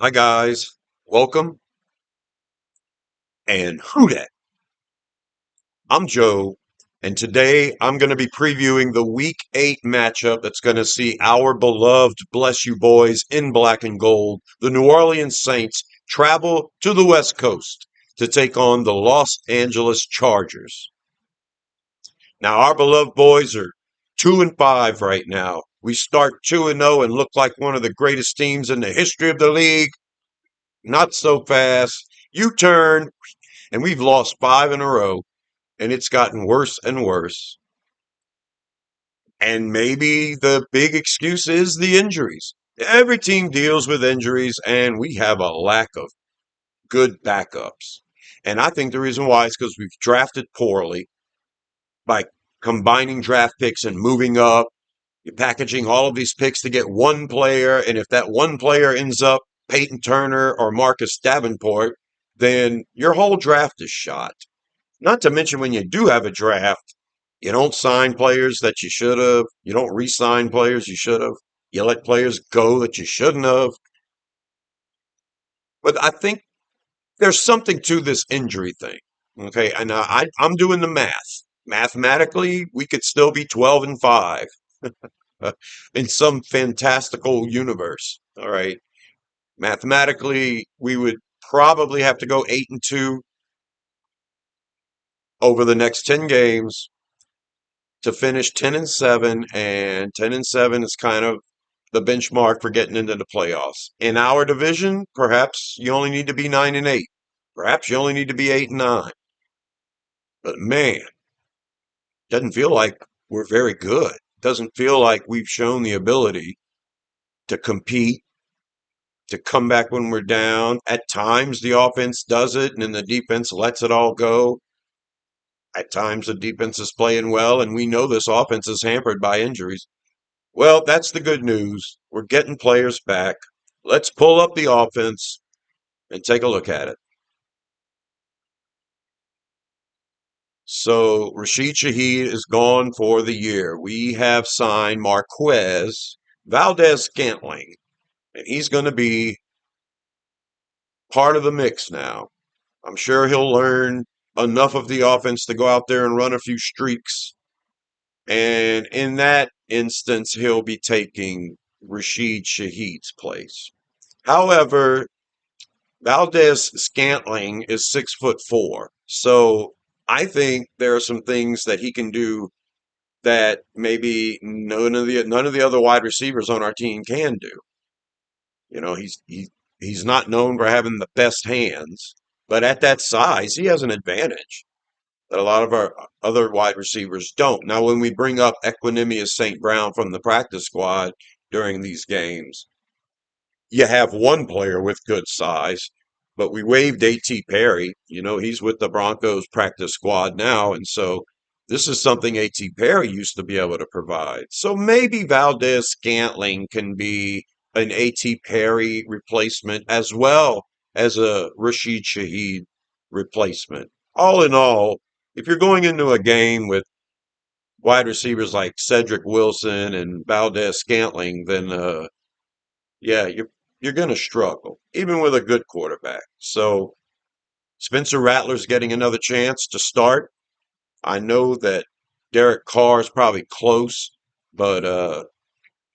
Hi guys, welcome and who dat? I'm Joe, and today I'm going to be previewing the Week 8 matchup that's going to see our beloved Bless You Boys in black and gold, the New Orleans Saints, travel to the West Coast to take on the Los Angeles Chargers. Now, our beloved boys are 2-5 right now. We start 2-0 and look like one of the greatest teams in the history of the league. Not so fast. You turn, and we've lost 5 in a row, and it's gotten worse and worse. And maybe the big excuse is the injuries. Every team deals with injuries, and we have a lack of good backups. And I think the reason why is because we've drafted poorly by combining draft picks and moving up. You're packaging all of these picks to get one player, and if that one player ends up Peyton Turner or Marcus Davenport, then your whole draft is shot. Not to mention when you do have a draft, you don't sign players that you should have. You don't re-sign players you should have. You let players go that you shouldn't have. But I think there's something to this injury thing. Okay, and I'm doing the math. Mathematically, we could still be 12-5 in some fantastical universe. All right, mathematically, we would probably have to go 8-2 over the next 10 games to finish 10-7, and 10-7 is kind of the benchmark for getting into the playoffs. In our division, perhaps you only need to be 9-8. Perhaps you only need to be 8-9. But man, doesn't feel like we're very good. Doesn't feel like we've shown the ability to compete, to come back when we're down. At times the offense does it and then the defense lets it all go. At times the defense is playing well, and we know this offense is hampered by injuries. Well, that's the good news. We're getting players back. Let's pull up the offense and take a look at it. So Rashid Shaheed is gone for the year. We have signed Marquez Valdez-Scantling, and he's going to be part of the mix now. I'm sure he'll learn enough of the offense to go out there and run a few streaks. And in that instance, he'll be taking Rashid Shaheed's place. However, Valdez Scantling is 6'4", so I think there are some things that he can do that maybe none of the other wide receivers on our team can do. You know, he's not known for having the best hands, but at that size, he has an advantage that a lot of our other wide receivers don't. Now, when we bring up Equanimous St. Brown from the practice squad during these games, you have one player with good size, but we waived A.T. Perry. You know, he's with the Broncos practice squad now. And so this is something A.T. Perry used to be able to provide. So maybe Valdez Scantling can be an A.T. Perry replacement as well as a Rashid Shaheed replacement. All in all, if you're going into a game with wide receivers like Cedric Wilson and Valdez Scantling, then yeah, you're going to struggle, even with a good quarterback. So Spencer Rattler's getting another chance to start. I know that Derek Carr is probably close, but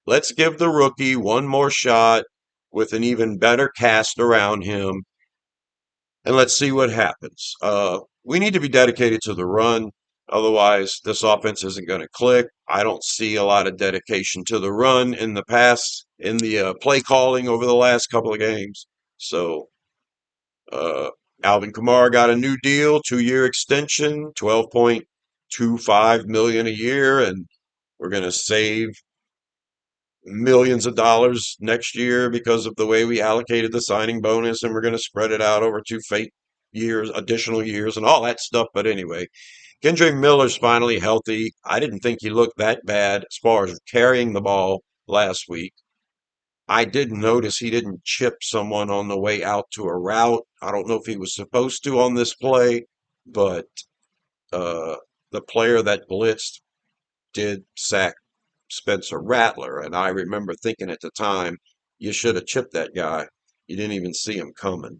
let's give the rookie one more shot with an even better cast around him, and let's see what happens. We need to be dedicated to the run. Otherwise, this offense isn't going to click. I don't see a lot of dedication to the run in the past, in the play calling over the last couple of games. So, uh, Alvin Kamara got a new deal, 2-year extension, 12.25 million a year, and we're going to save millions of dollars next year because of the way we allocated the signing bonus, and we're going to spread it out over 2 years, additional years, and all that stuff. But anyway, Kendre Miller's finally healthy. I didn't think he looked that bad as far as carrying the ball last week. I did notice he didn't chip someone on the way out to a route. I don't know if he was supposed to on this play, but uh, the player that blitzed did sack Spencer Rattler. And I remember thinking at the time, you should have chipped that guy. You didn't even see him coming.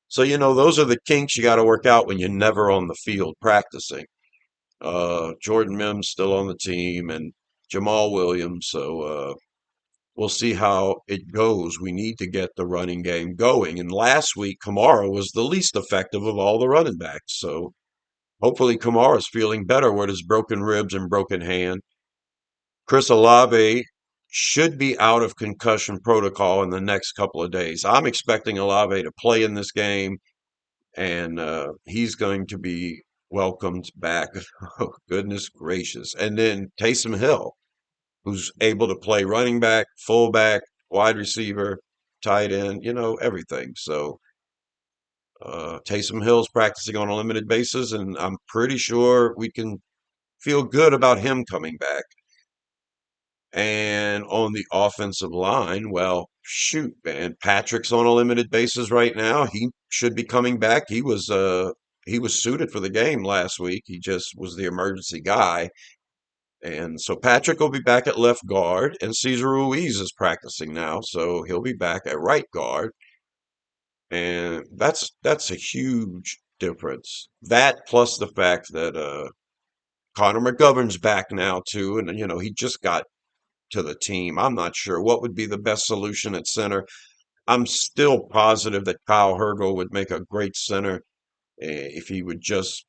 So, those are the kinks you got to work out when you're never on the field practicing. Jordan Mims still on the team and Jamal Williams. So, we'll see how it goes. We need to get the running game going. And last week, Kamara was the least effective of all the running backs. So hopefully Kamara's feeling better with his broken ribs and broken hand. Chris Olave should be out of concussion protocol in the next couple of days. I'm expecting Olave to play in this game, and he's going to be welcomed back. Oh, goodness gracious. And then Taysom Hill, who's able to play running back, fullback, wide receiver, tight end, everything. So Taysom Hill's practicing on a limited basis, and I'm pretty sure we can feel good about him coming back. And on the offensive line, well, shoot, man, Patrick's on a limited basis right now. He should be coming back. He was suited for the game last week. He just was the emergency guy. And so Patrick will be back at left guard, and Cesar Ruiz is practicing now, so he'll be back at right guard. And that's a huge difference. That plus the fact that Connor McGovern's back now too, and he just got to the team. I'm not sure what would be the best solution at center. I'm still positive that Kyle Hergo would make a great center if he would just,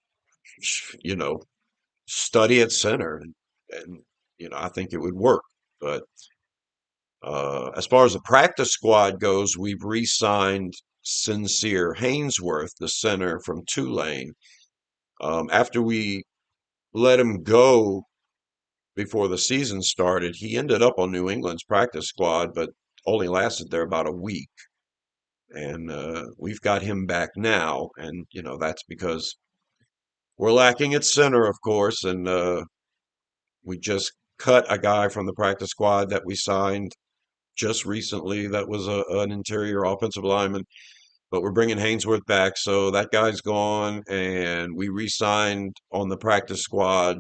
you know, study at center, and I think it would work. But as far as the practice squad goes, we've re-signed Sincere Haynesworth, the center from Tulane. After we let him go before the season started, he ended up on New England's practice squad, but only lasted there about a week. And we've got him back now, and that's because we're lacking at center, of course, and we just cut a guy from the practice squad that we signed just recently. That was an interior offensive lineman, but we're bringing Haynesworth back, so that guy's gone, and we re-signed on the practice squad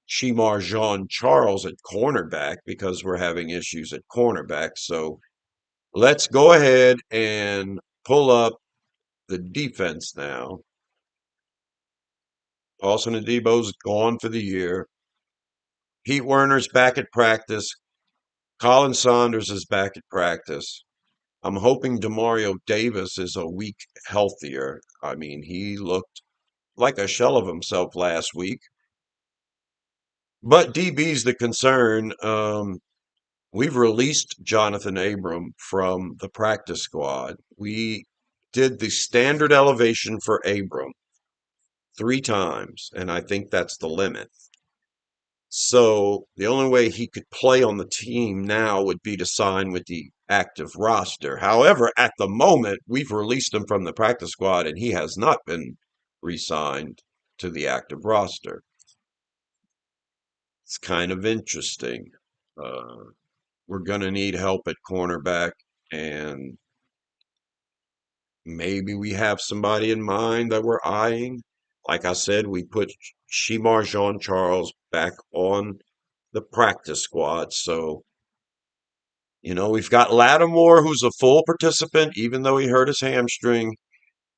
Shemar Jean Charles at cornerback because we're having issues at cornerback. So let's go ahead and pull up the defense now. Paulson Adebo's gone for the year. Pete Werner's back at practice. Colin Saunders is back at practice. I'm hoping Demario Davis is a week healthier. I mean, he looked like a shell of himself last week. But DB's the concern. We've released Jonathan Abram from the practice squad. We did the standard elevation for Abram 3 times, and I think that's the limit. So the only way he could play on the team now would be to sign with the active roster. However, at the moment, we've released him from the practice squad and he has not been re-signed to the active roster. It's kind of interesting. We're going to need help at cornerback, and maybe we have somebody in mind that we're eyeing. Like I said, we put Shemar Jean Charles back on the practice squad. So, we've got Lattimore, who's a full participant, even though he hurt his hamstring.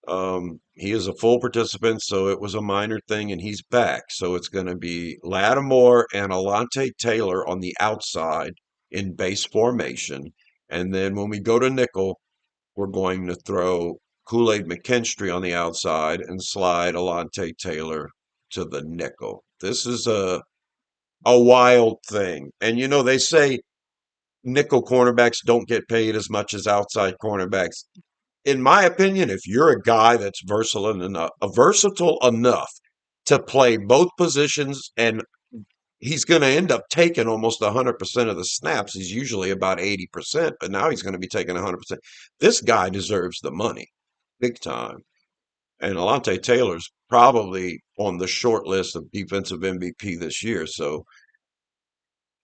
He is a full participant, so it was a minor thing, and he's back. So it's going to be Lattimore and Alontae Taylor on the outside in base formation. And then when we go to nickel, we're going to throw Kool-Aid McKinstry on the outside and slide Alontae Taylor to the nickel. This is a wild thing. And they say nickel cornerbacks don't get paid as much as outside cornerbacks. In my opinion, if you're a guy that's versatile enough to play both positions, and he's going to end up taking almost 100% of the snaps. He's usually about 80%, but now he's going to be taking 100%. This guy deserves the money, big time. And Alontae Taylor's probably on the short list of defensive MVP this year. So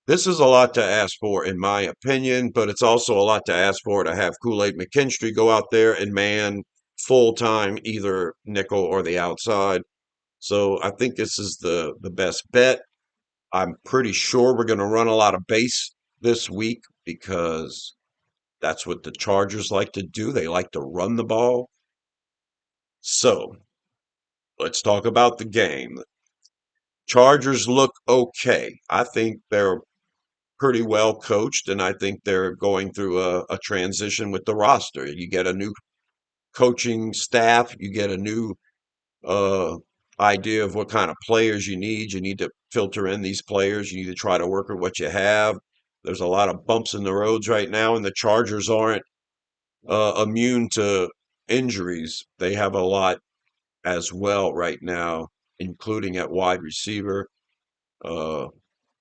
this is a lot to ask for, in my opinion, but it's also a lot to ask for to have Kool-Aid McKinstry go out there and man full time either nickel or the outside. So I think this is the best bet. I'm pretty sure we're going to run a lot of base this week because That's what the Chargers like to do. They like to run the ball. So let's talk about the game. Chargers look okay. I think they're pretty well coached, and I think they're going through a transition with the roster. You get a new coaching staff, you get a new uh, idea of what kind of players you need. You need to filter in these players. You need to try to work with what you have. There's a lot of bumps in the roads right now, and the Chargers aren't immune to injuries. They have a lot as well right now, including at wide receiver. Uh,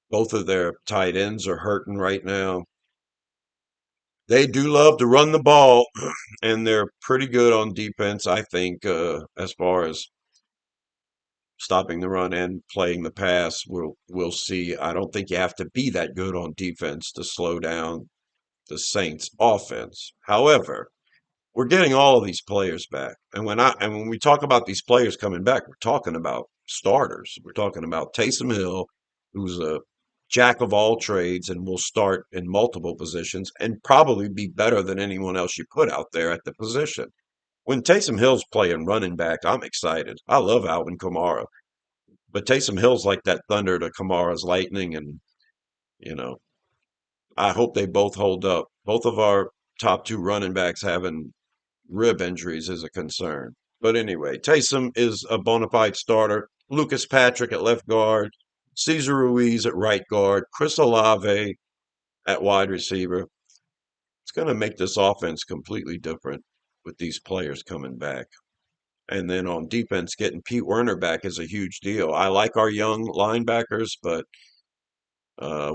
both of their tight ends are hurting right now. They do love to run the ball, and they're pretty good on defense, I think, as far as stopping the run and playing the pass. We'll see. I don't think you have to be that good on defense to slow down the Saints offense. However, we're getting all of these players back. And when we talk about these players coming back, we're talking about starters. We're talking about Taysom Hill, who's a jack of all trades and will start in multiple positions and probably be better than anyone else you put out there at the position. When Taysom Hill's playing running back, I'm excited. I love Alvin Kamara. But Taysom Hill's like that thunder to Kamara's lightning, and you know, I hope they both hold up. Both of our top two running backs having rib injuries is a concern. But anyway, Taysom is a bona fide starter. Lucas Patrick at left guard, Cesar Ruiz at right guard, Chris Olave at wide receiver. It's going to make this offense completely different with these players coming back. And then on defense, getting Pete Werner back is a huge deal. I like our young linebackers, but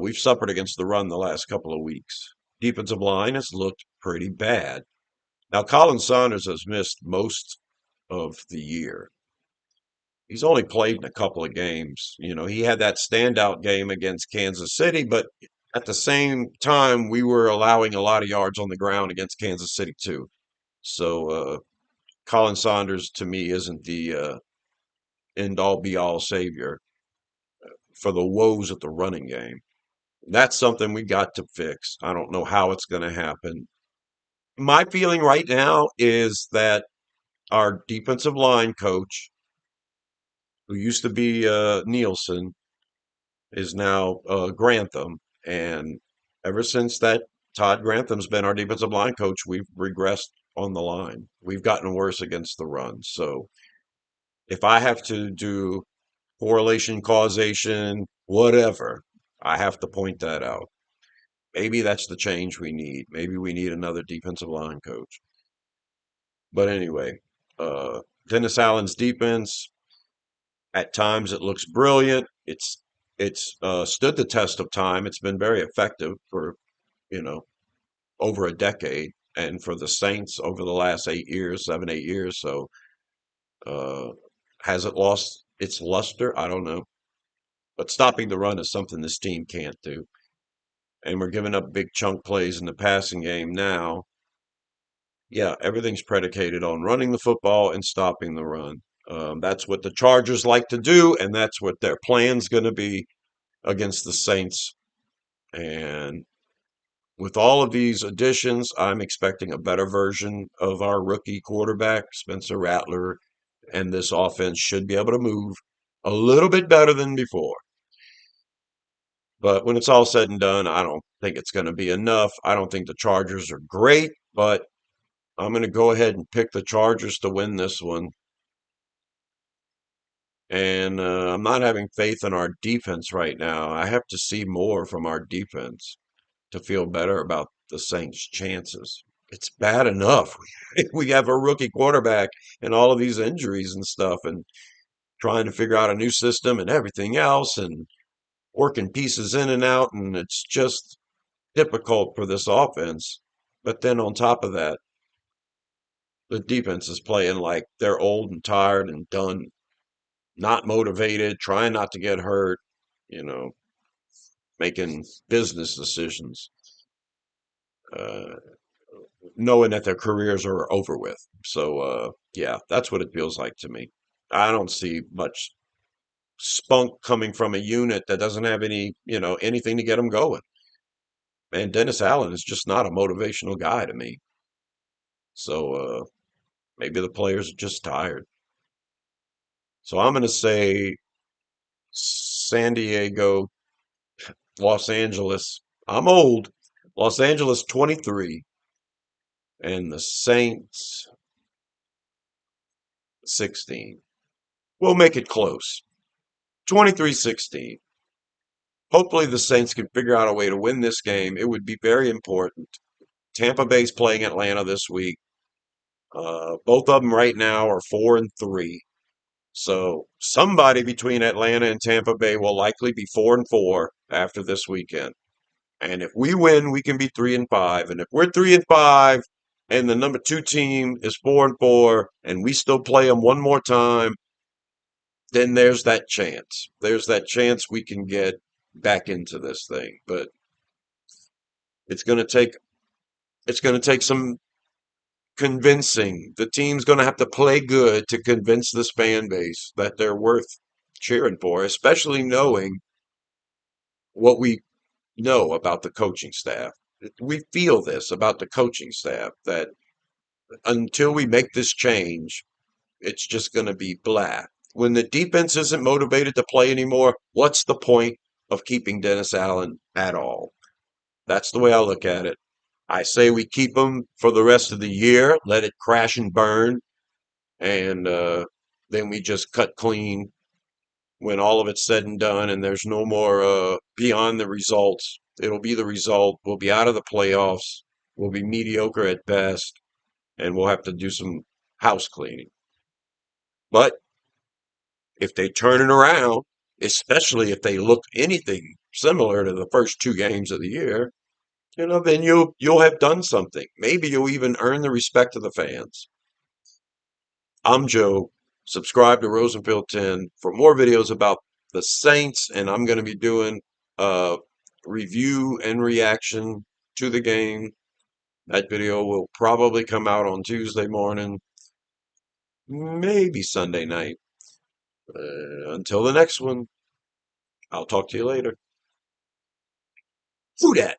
we've suffered against the run the last couple of weeks. Defensive line has looked pretty bad. Now, Colin Saunders has missed most of the year. He's only played in a couple of games. He had that standout game against Kansas City, but at the same time, we were allowing a lot of yards on the ground against Kansas City, too. So, Colin Saunders to me isn't the end all be all savior for the woes of the running game. That's something we got to fix. I don't know how it's going to happen. My feeling right now is that our defensive line coach, who used to be Nielsen, is now Grantham. And ever since that, Todd Grantham's been our defensive line coach, we've regressed on the line. We've gotten worse against the run. So if I have to do correlation, causation, whatever, I have to point that out. Maybe that's the change we need. Maybe we need another defensive line coach. But anyway, Dennis Allen's defense, at times it looks brilliant. It's stood the test of time. It's been very effective for, you know, over a decade, and for the Saints over the last 8 years, 7, 8 years. So, uh, has it lost its luster? I don't know. But stopping the run is something this team can't do. And we're giving up big chunk plays in the passing game now. Yeah, everything's predicated on running the football and stopping the run. That's what the Chargers like to do, and that's what their plan's going to be against the Saints. And with all of these additions, I'm expecting a better version of our rookie quarterback, Spencer Rattler, and this offense should be able to move a little bit better than before. But when it's all said and done, I don't think it's going to be enough. I don't think the Chargers are great, but I'm going to go ahead and pick the Chargers to win this one. And I'm not having faith in our defense right now. I have to see more from our defense to feel better about the Saints' chances. It's bad enough. We have a rookie quarterback and all of these injuries and stuff, and trying to figure out a new system and everything else, and working pieces in and out. And it's just difficult for this offense. But then on top of that, the defense is playing like they're old and tired and done, not motivated, trying not to get hurt, you know, making business decisions, uh, knowing that their careers are over with. So, yeah, that's what it feels like to me. I don't see much spunk coming from a unit that doesn't have any, anything to get them going. man, Dennis Allen is just not a motivational guy to me. So maybe the players are just tired. So I'm going to say San Diego, Los Angeles. I'm old. Los Angeles 23 and the Saints 16. We'll make it close. 23-16. Hopefully the Saints can figure out a way to win this game. It would be very important. Tampa Bay's playing Atlanta this week. Both of them right now are 4-3. So somebody between Atlanta and Tampa Bay will likely be 4-4 after this weekend. And if we win, we can be 3-5. And if we're 3-5 and the number two team is 4-4 and we still play them one more time, then there's that chance. There's that chance we can get back into this thing. But it's going to take some convincing. The team's going to have to play good to convince this fan base that they're worth cheering for, especially knowing what we know about the coaching staff. We feel this about the coaching staff that until we make this change, it's just going to be blah. When the defense isn't motivated to play anymore, what's the point of keeping Dennis Allen at all? That's the way I look at it. I say we keep him for the rest of the year, let it crash and burn, and then we just cut clean when all of it's said and done, and there's no more beyond the results. It'll be the result. We'll be out of the playoffs. We'll be mediocre at best, and we'll have to do some house cleaning. But if they turn it around, especially if they look anything similar to the first two games of the year, then you'll have done something. Maybe you'll even earn the respect of the fans. I'm Joe. Subscribe to Rosenfield 10 for more videos about the Saints, and I'm going to be doing a review and reaction to the game. That video will probably come out on Tuesday morning, maybe Sunday night. Until the next one, I'll talk to you later. Who dat?